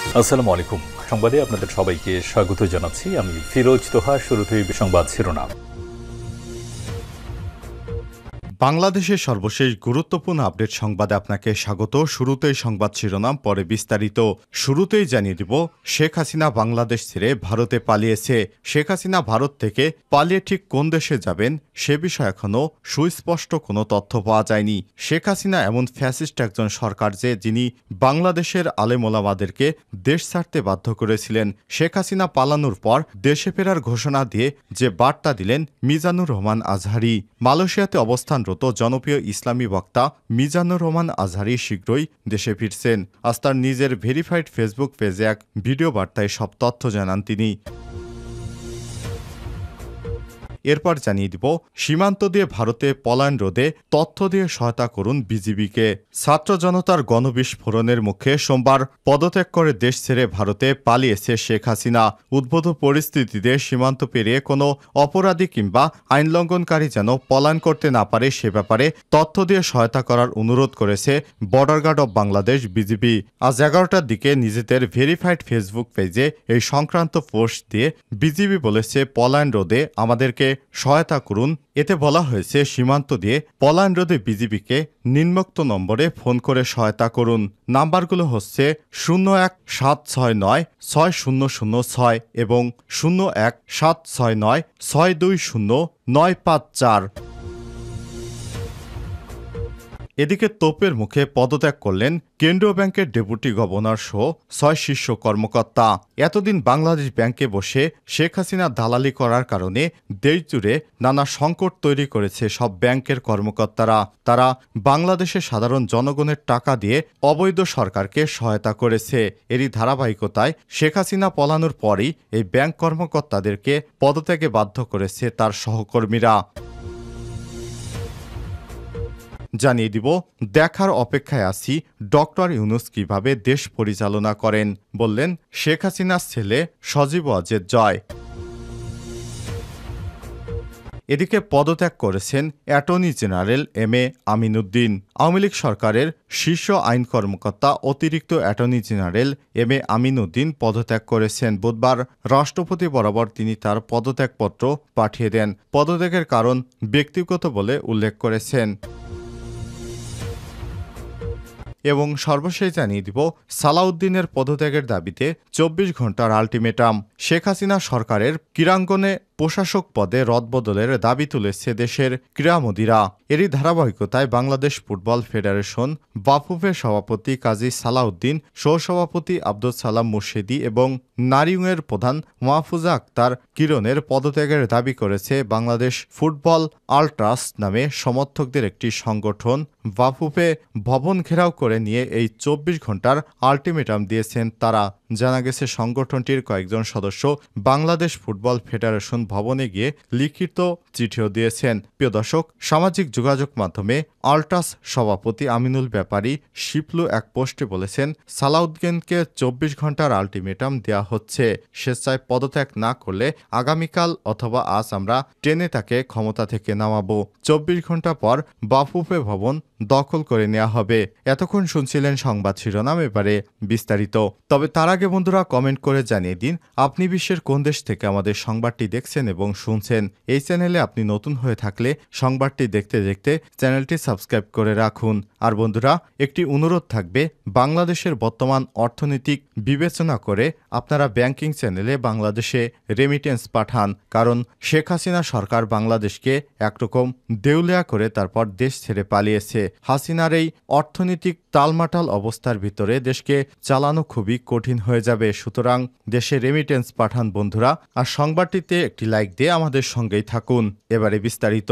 আসসালামু আলাইকুম। সংবাদে আপনাদের সবাইকে স্বাগত জানাচ্ছি। আমি ফিরোজ তোহা। শুরুতেই সংবাদ শিরোনাম। বাংলাদেশের সর্বশেষ গুরুত্বপূর্ণ আপডেট সংবাদে আপনাকে স্বাগত। শুরুতেই সংবাদ শিরোনাম, পরে বিস্তারিত। শুরুতেই জানিয়ে দিব, শেখ হাসিনা বাংলাদেশ ছেড়ে ভারতে পালিয়েছে। শেখ হাসিনা ভারত থেকে পালিয়ে ঠিক কোন দেশে যাবেন সে বিষয়ে এখনও সুস্পষ্ট কোনো তথ্য পাওয়া যায়নি। শেখ হাসিনা এমন ফ্যাসিস্ট একজন সরকার যে যিনি বাংলাদেশের আলেমোলামাদেরকে দেশ ছাড়তে বাধ্য করেছিলেন। শেখ হাসিনা পালানোর পর দেশে ফেরার ঘোষণা দিয়ে যে বার্তা দিলেন মিজানুর রহমান আজহারি। মালয়েশিয়াতে অবস্থানরত জনপ্রিয় ইসলামী বক্তা মিজানুর রহমান আজহারি শীঘ্রই দেশে ফিরছেন। আজ তার নিজের ভেরিফাইড ফেসবুক পেজে এক ভিডিও বার্তায় সব তথ্য জানান তিনি। এরপর জানিয়ে দিব, সীমান্ত দিয়ে ভারতে পলায়ন রোধে তথ্য দিয়ে সহায়তা করুন বিজিবিকে। ছাত্র জনতার গণবিস্ফোরণের মুখে সোমবার পদত্যাগ করে দেশ ছেড়ে ভারতে পালিয়েছে শেখ হাসিনা। উদ্ভূত পরিস্থিতিতে সীমান্ত পেরিয়ে কোনো অপরাধী কিংবা আইন লঙ্ঘনকারী যেন পলায়ন করতে না পারে সে ব্যাপারে তথ্য দিয়ে সহায়তা করার অনুরোধ করেছে border guard of Bangladesh BGB. আজ 11টার দিকে নিজেদের ভেরিফাইড ফেসবুক পেজে এই সংক্রান্ত পোস্ট দিয়ে বিজিবি বলেছে, পলায়ন রোধে আমাদেরকে সহায়তা করুন। এতে বলা হয়েছে, সীমান্ত দিয়ে পলায়ন রোধে বিজিবিকে নিম্নোক্ত নম্বরে ফোন করে সহায়তা করুন। নাম্বারগুলো হচ্ছে 01-769-6006 এবং 01-769-620-954। এদিকে তোপের মুখে পদত্যাগ করলেন কেন্দ্রীয় ব্যাংকের ডেপুটি গভর্নর সহ 6 শীর্ষ কর্মকর্তা। এতদিন বাংলাদেশ ব্যাংকে বসে শেখ হাসিনা দালালি করার কারণে দেশজুড়ে নানা সংকট তৈরি করেছে সব ব্যাংকের কর্মকর্তারা। তারা বাংলাদেশের সাধারণ জনগণের টাকা দিয়ে অবৈধ সরকারকে সহায়তা করেছে। এরই ধারাবাহিকতায় শেখ হাসিনা পলানোর পরই এই ব্যাংক কর্মকর্তাদেরকে পদত্যাগে বাধ্য করেছে তার সহকর্মীরা। জানিয়ে দিব, দেখার অপেক্ষায় আছি ডক্টর ইউনূস কিভাবে দেশ পরিচালনা করেন, বললেন শেখ হাসিনার ছেলে সজীব ওয়াজেদ জয়। এদিকে পদত্যাগ করেছেন attorney general M A. Amin Uddin. Awami League সরকারের শীর্ষ আইন কর্মকর্তা অতিরিক্ত attorney general M A. Amin Uddin পদত্যাগ করেছেন। বুধবার রাষ্ট্রপতি বরাবর তিনি তার পদত্যাগপত্র পাঠিয়ে দেন। পদত্যাগের কারণ ব্যক্তিগত বলে উল্লেখ করেছেন। এবং সর্বশেষ জানিয়ে দিব, সালাউদ্দিনের পদত্যাগের দাবিতে 24 ঘন্টার আলটিমেটাম। শেখ হাসিনা সরকারের ক্রীড়াঙ্গনে প্রশাসক পদে রদবদলের দাবি তুলেছে দেশের ক্রীড়ামোদীরা। এরই ধারাবাহিকতায় বাংলাদেশ ফুটবল ফেডারেশন বাফুফের সভাপতি কাজী সালাউদ্দিন, সহসভাপতি আব্দুল সালাম মুর্শেদি এবং নারিউংয়ের প্রধান মাহফুজা আক্তার কিরণের পদত্যাগের দাবি করেছে বাংলাদেশ ফুটবল আল্ট্রাস নামে সমর্থকদের একটি সংগঠন। বাফুফে ভবন ঘেরাও করে নিয়ে এই 24 ঘন্টার আলটিমেটাম দিয়েছেন তারা। জানা গেছে, সংগঠনটির কয়েকজন সদস্য বাংলাদেশ ফুটবল ফেডারেশন ভবনে গিয়ে লিখিত চিঠিও দিয়েছেন। প্রিয় দর্শক, সামাজিক যোগাযোগ মাধ্যমে আল্ট্রাস সভাপতি আমিনুল ব্যাপারী শিপলু এক পোস্টে বলেছেন, সালাউদ্দিনকে 24 ঘন্টার আলটিমেটাম দেওয়া হচ্ছে। স্বেচ্ছায় পদত্যাগ না করলে আগামীকাল অথবা আজ আমরা টেনে তাকে ক্ষমতা থেকে নামাবো। 24 ঘন্টা পর বাফুফে ভবন দখল করে নেওয়া হবে। এতক্ষণ শুনছিলেন সংবাদ শিরোনাম, এবারে বিস্তারিত। তবে তার আগে বন্ধুরা, কমেন্ট করে জানিয়ে দিন আপনি বিশ্বের কোন দেশ থেকে আমাদের সংবাদটি দেখছেন এবং শুনছেন। এই চ্যানেলে আপনি নতুন হয়ে থাকলে সংবাদটি দেখতে দেখতে চ্যানেলটি সাবস্ক্রাইব করে রাখুন। আর বন্ধুরা, একটি অনুরোধ থাকবে, বাংলাদেশের বর্তমান অর্থনৈতিক বিবেচনা করে আপনারা ব্যাংকিং চ্যানেলে বাংলাদেশে রেমিটেন্স পাঠান। কারণ শেখ হাসিনা সরকার বাংলাদেশকে একরকম দেউলিয়া করে তারপর দেশ ছেড়ে পালিয়েছে। হাসিনার এই অর্থনৈতিক টালমাটাল অবস্থার ভিতরে দেশকে চালানো খুবই কঠিন হয়ে যাবে। সুতরাং দেশে রেমিটেন্স পাঠান বন্ধুরা। আর সংবাদটিতে একটি লাইক দিয়ে আমাদের সঙ্গেই থাকুন। এবারে বিস্তারিত।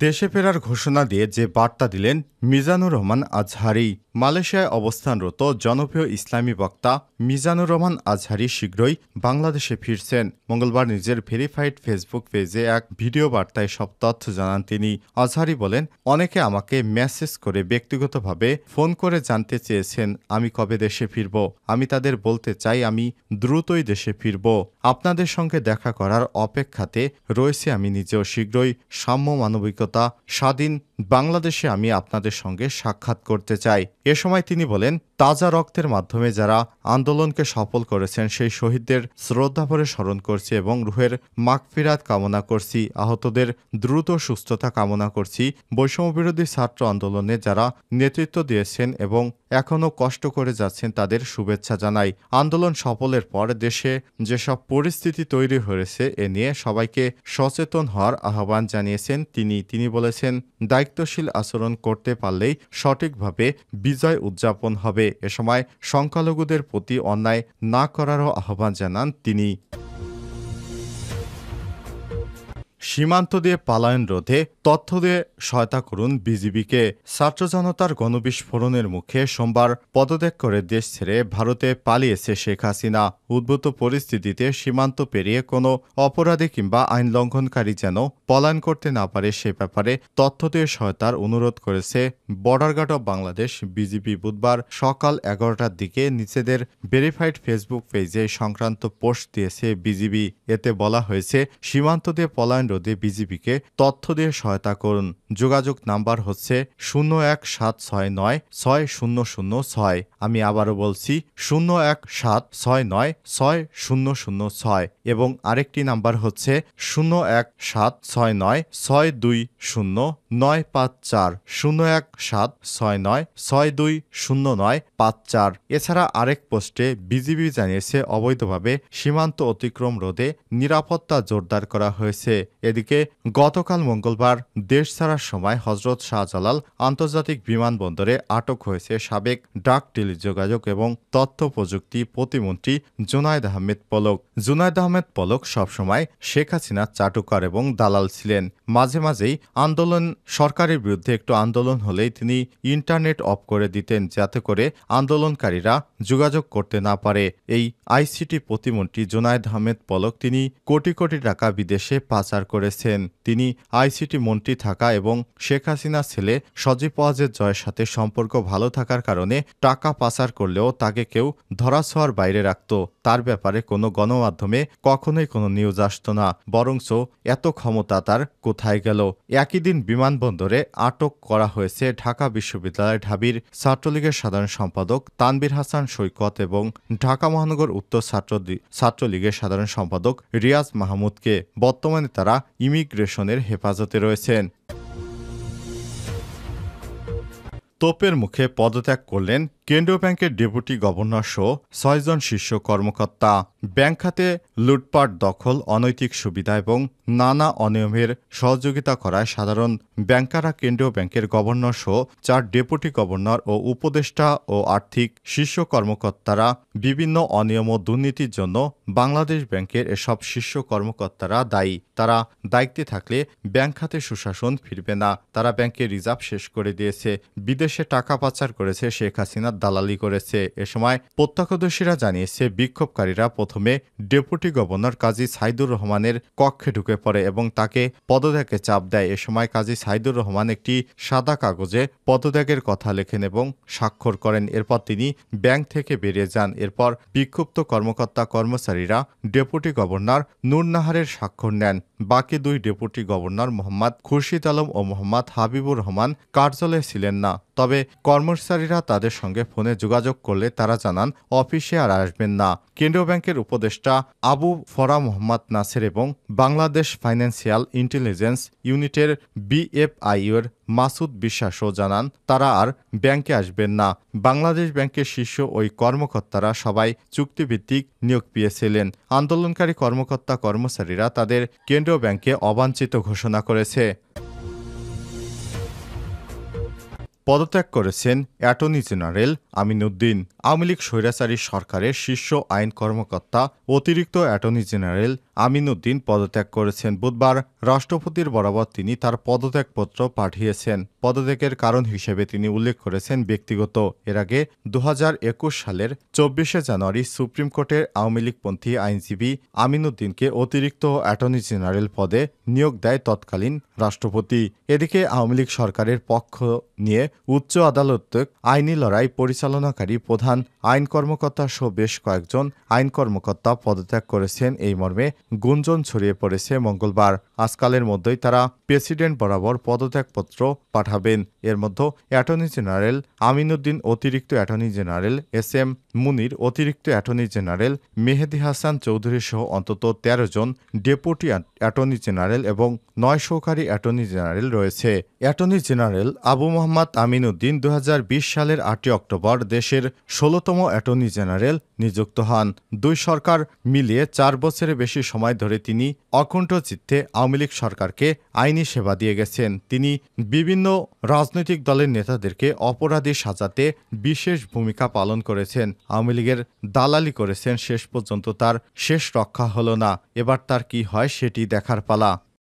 দেশে ফেরার ঘোষণা দিয়ে যে বার্তা দিলেন মিজানুর রহমান আজহারি। মালয়েশিয়ায় অবস্থানরত জনপ্রিয় ইসলামী বক্তা মিজানুর রহমান আজহারি শীঘ্রই বাংলাদেশে ফিরছেন। মঙ্গলবার নিজের ভেরিফাইড ফেসবুক পেজে এক ভিডিও বার্তায় সব তথ্য জানান তিনি। আজহারি বলেন, অনেকে আমাকে মেসেজ করে ব্যক্তিগতভাবে ফোন করে জানতে চেয়েছেন আমি কবে দেশে ফিরব। আমি তাদের বলতে চাই আমি দ্রুতই দেশে ফিরব। আপনাদের সঙ্গে দেখা করার অপেক্ষাতে রয়েছে আমি নিজেও। শীঘ্রই সাম্য, মানবিকতা, স্বাধীন বাংলাদেশে আমি আপনাদের সঙ্গে সাক্ষাৎ করতে চাই। এ সময় তিনি বলেন, তাজা রক্তের মাধ্যমে যারা আন্দোলনকে সফল করেছেন সেই শহীদদের শ্রদ্ধাভরে স্মরণ করছি এবং রুহের মাগফিরাত কামনা করছি। আহতদের দ্রুত সুস্থতা কামনা করছি। বৈষম্যবিরোধী ছাত্র আন্দোলনে যারা নেতৃত্ব দিয়েছেন এবং এখনও কষ্ট করে যাচ্ছেন তাদের শুভেচ্ছা জানাই। আন্দোলন সফলের পর দেশে যেসব পরিস্থিতি তৈরি হয়েছে এ নিয়ে সবাইকে সচেতন হওয়ার আহ্বান জানিয়েছেন তিনি বলেছেন, দায়িত্বশীল আচরণ করতে পারলেই সঠিকভাবে বিজয় উদযাপন হবে। এ সময় সংখ্যালঘুদের প্রতি অন্যায় না করারও আহ্বান জানান তিনি। সীমান্ত দিয়ে পালায়ন রোধে তথ্য দিয়ে সহায়তা করুন বিজিবিকে। ছাত্র জনতার গণবিস্ফোরণের মুখে সোমবার পদত্যাগ করে দেশ ছেড়ে ভারতে পালিয়েছে শেখ হাসিনা। উদ্ভূত পরিস্থিতিতে সীমান্ত পেরিয়ে কোনো অপরাধী কিংবা আইন লঙ্ঘনকারী যেন পলায়ন করতে না পারে সে ব্যাপারে তথ্য দিয়ে সহায়তার অনুরোধ করেছে border guard of Bangladesh BGB. বুধবার সকাল 11টার দিকে নিজেদের ভেরিফাইড ফেসবুক পেজে সংক্রান্ত পোস্ট দিয়েছে বিজিবি। এতে বলা হয়েছে, সীমান্ত দিয়ে পলায়ন রোধে বিজিবিকে তথ্য দিয়ে সহায়তা করুন। যোগাযোগ নাম্বার হচ্ছে 017696006। আমি আবারও বলছি 017696006 এবং আরেকটি নাম্বার হচ্ছে 01769620954 01769620954। এছাড়া আরেক পোস্টে বিজিবি জানিয়েছে, অবৈধভাবে সীমান্ত অতিক্রম রোধে নিরাপত্তা জোরদার করা হয়েছে। এদিকে গতকাল মঙ্গলবার দেশ ছাড়ার সময় হজরত শাহজালাল আন্তর্জাতিক বিমানবন্দরে আটক হয়েছে সাবেক ডাক টেলিযোগাযোগ এবং তথ্য প্রযুক্তি প্রতিমন্ত্রী জুনায়েদ আহমেদ পলক। জুনায়েদ আহমেদ পলক সবসময় শেখ হাসিনার চাটুকার এবং দালাল ছিলেন। মাঝে মাঝেই সরকারের বিরুদ্ধে একটু আন্দোলন হলেই তিনি ইন্টারনেট অফ করে দিতেন, যাতে করে আন্দোলনকারীরা যোগাযোগ করতে না পারে। এই আইসিটি প্রতিমন্ত্রী জুনায়েদ আহমেদ পলক তিনি কোটি কোটি টাকা বিদেশে পাচার করেছেন। তিনি আইসিটি মন্ত্রী থাকা এবং শেখ হাসিনার ছেলে সজীব ওয়াজেদ জয়ের সাথে সম্পর্ক ভালো থাকার কারণে টাকা পাচার করলেও তাকে কেউ ধরাছোঁয়ার বাইরে রাখত। তার ব্যাপারে কোনো গণমাধ্যমে কখনোই কোনো নিউজ আসত না, বরঞ্চ এত ক্ষমতা তার কোথায় গেল। একই দিন বিমানবন্দরে আটক করা হয়েছে ঢাকা বিশ্ববিদ্যালয় ঢাবির ছাত্রলীগের সাধারণ সম্পাদক তানভীর হাসান সৈকত এবং ঢাকা মহানগর উত্তর ছাত্রলীগের সাধারণ সম্পাদক রিয়াজ মাহমুদকে। বর্তমানে তারা ইমিগ্রেশনের হেফাজতে রয়েছেন। তোপের মুখে পদত্যাগ করলেন কেন্দ্রীয় ব্যাংকের ডেপুটি গভর্নর সহ ৬ জন শীর্ষ কর্মকর্তা। ব্যাংক খাতে লুটপাট, দখল, অনৈতিক সুবিধা এবং নানা অনিয়মের সহযোগিতা করায় সাধারণ ব্যাংকাররা কেন্দ্রীয় ব্যাংকের গভর্নর সহ ৪ ডেপুটি গভর্নর ও উপদেষ্টা ও আর্থিক শীর্ষ কর্মকর্তারা বিভিন্ন অনিয়ম ও দুর্নীতির জন্য বাংলাদেশ ব্যাংকের এসব শীর্ষ কর্মকর্তারা দায়ী। তারা দায়িত্বে থাকলে ব্যাংক খাতে সুশাসন ফিরবে না। তারা ব্যাংকের রিজার্ভ শেষ করে দিয়েছে, বিদেশে টাকা পাচার করেছে, শেখ হাসিনার দালালি করেছে। এ সময় প্রত্যক্ষদর্শীরা জানিয়েছে, বিক্ষোভকারীরা প্রথমে ডেপুটি গভর্নর কাজী সাইদুর রহমানের কক্ষে ঢুকে পড়ে এবং তাকে পদত্যাগে চাপ দেয়। এ সময় কাজী সাইদুর রহমান একটি সাদা কাগজে পদত্যাগের কথা লেখেন এবং স্বাক্ষর করেন। এরপর তিনি ব্যাংক থেকে বেরিয়ে যান। এরপর বিক্ষুব্ধ কর্মচারীরা ডেপুটি গভর্নর নূর নাহারের স্বাক্ষর নেন। বাকি 2 ডেপুটি গভর্নর মোহাম্মদ খুরশিদ আলম ও মোহাম্মদ হাবিবুর রহমান কার্যালয়ে ছিলেন না। তবে কর্মচারীরা তাদের সঙ্গে ফোনে যোগাযোগ করলে তারা জানান অফিসে আর আসবেন না। কেন্দ্রীয় ব্যাংকের উপদেষ্টা আবু ফরা মোহাম্মদ নাসের এবং বাংলাদেশ ফাইন্যান্সিয়াল ইন্টেলিজেন্স ইউনিটের বিএফআইউর মাসুদ বিশ্বাসও জানান তারা আর ব্যাংকে আসবেন না। বাংলাদেশ ব্যাংকের শীর্ষ ওই কর্মকর্তারা সবাই চুক্তিভিত্তিক নিয়োগ পেয়েছিলেন। আন্দোলনকারী কর্মচারীরা তাদের কেন্দ্রীয় ব্যাংকে অবাঞ্ছিত ঘোষণা করেছে। পদত্যাগ করেছেন অ্যাটর্নি জেনারেল আমিনুদ্দিন। আওয়ামী লীগ স্বৈরাচারী সরকারের শীর্ষ আইন কর্মকর্তা অতিরিক্ত অ্যাটর্নি জেনারেল আমিনুদ্দিন পদত্যাগ করেছেন। বুধবার রাষ্ট্রপতির বরাবর তিনি তার পদত্যাগপত্র পাঠিয়েছেন। পদত্যাগের কারণ হিসেবে তিনি উল্লেখ করেছেন ব্যক্তিগত। এর আগে ২০২১ সালের ২৪শে জানুয়ারি সুপ্রিম কোর্টের আওয়ামী লীগপন্থী আইনজীবী আমিনুদ্দিনকে অতিরিক্ত অ্যাটর্নি জেনারেল পদে নিয়োগ দেয় তৎকালীন রাষ্ট্রপতি। এদিকে আওয়ামী লীগ সরকারের পক্ষ নিয়ে উচ্চ আদালত আইনি লড়াই পরিচালনাকারী প্রধান প্রধান আইন কর্মকর্তা সহ বেশ কয়েকজন আইন কর্মকর্তা পদত্যাগ করেছেন। এই মর্মে গুঞ্জন ছড়িয়ে পড়েছে মঙ্গলবার। আজকালের মধ্যেই তারা প্রেসিডেন্ট বরাবর পদত্যাগপত্র পাঠাবেন। এর মধ্যে অ্যাটর্নি জেনারেল আমিন উদ্দিন, অতিরিক্ত অ্যাটর্নি জেনারেল এস.এম. মুনির, অতিরিক্ত অ্যাটর্নি জেনারেল মেহেদী হাসান চৌধুরী সহ অন্তত ১৩ জন ডেপুটি অ্যাটর্নি জেনারেল এবং ৯ সহকারী অ্যাটর্নি জেনারেল রয়েছে। অ্যাটর্নি জেনারেল আবু মোহাম্মদ আমিন উদ্দিন ২০২০ সালের ৮ অক্টোবর দেশের ১৬তম অ্যাটর্নি জেনারেল নিযুক্ত হন। দুই সরকার মিলিয়ে ৪ বছরের বেশি সময় ধরে তিনি অকুণ্ঠ চিত্তে আওয়ামী লীগ সরকারকে আইনি সেবা দিয়ে গেছেন। তিনি বিভিন্ন রাজনৈতিক দলের নেতাদেরকে অপরাধী সাজাতে বিশেষ ভূমিকা পালন করেছেন। আওয়ামী লীগের দালালি করেছেন। শেষ পর্যন্ত তার শেষ রক্ষা হলো না। এবার তার কি হয় সেটি দেখার পালা।